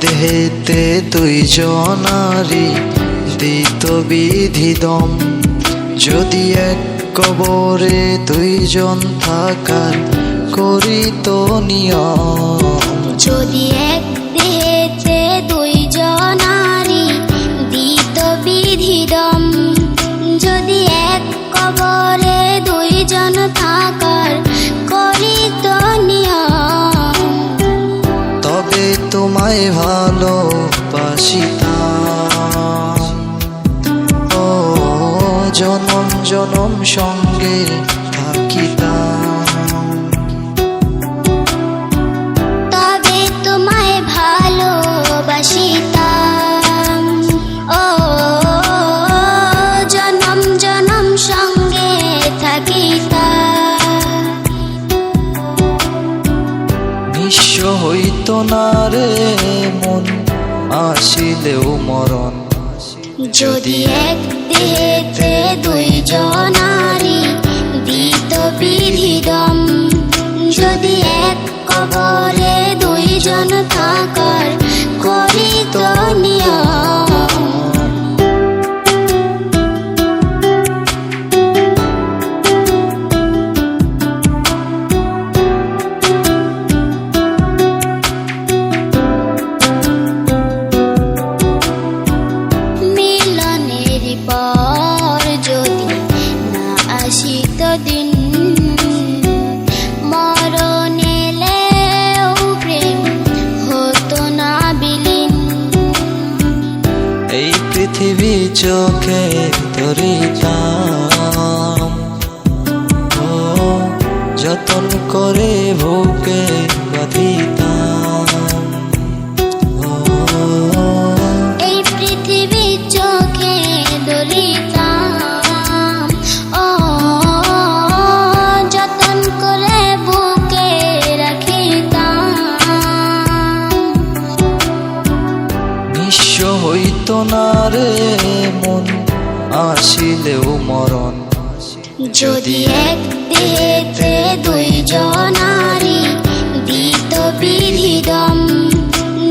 দেহেতে দুইজনারি দিত বিধিদম, যদি এক কবরে দুইজন থাকার করিত নিয়ম। যদি এক দেহেতে দুইজনারি দিত বিধিদম, যদি এক কবরে দুইজন থাকার করিত নিয়ম, তবে তোমায় ভালোবাসিতাম, ও জনম জনম সঙ্গে থাকিতাম। তবে তোমায় ভালোবাসিতাম, ও জনম জনম সঙ্গে থাকিতাম। নিঃস্ব হইত না রে মন আসিলেও মরণ, যদি এক দেহেতে দুইজনারি দিত বিধিদম, যদি এক কবরে দুইজন থাকার করিত নিয়ম। আসিত দিন মরণ এলেও প্রেম হতো না বিলীন, এই পৃথিবী চোখে ধরিতাম, ও যতন করে বুকে বাঁধিতাম। এই পৃথিবী চোখে ধরিতাম, ও যতন করে বুকে রাখিতাম। নিঃস্ব হইত না রে মন আসিলেও মরণ, যদি এক দেহেতে দুইজনারি দিত বিধিদম,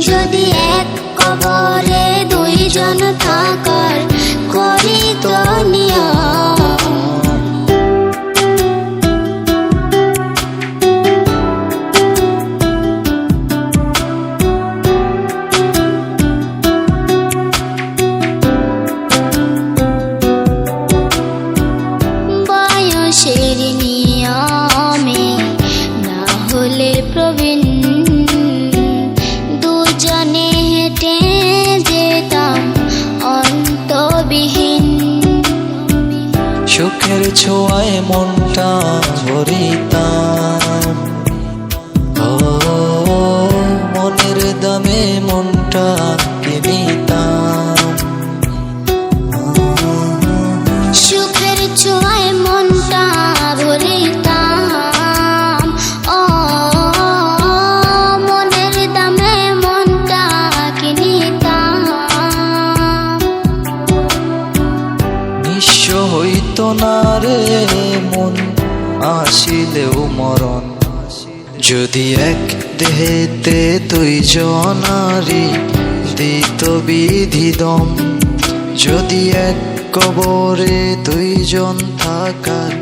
যদি এক কবরে দুইজন থাকার করিত নিয়ম। বয়সের নিয়মে না হলে প্রবীণ, দুজনে হেঁটে যেতাম অন্তবিহীন। সুখের ছোঁয়ায় মনটা ভরিতাম, ও মনের দামে মনটা কিনিতাম। সুখের ছোঁয়ায় মনটা ভরিতাম, ও মনের দামে মনটা কিনিতাম। নিঃস্ব হইত না রে মন আসিলেও মরণ, যদি এক দেহেতে দুইজনারি দিত বিধিদম, যদি এক কবরে দুইজন থাকার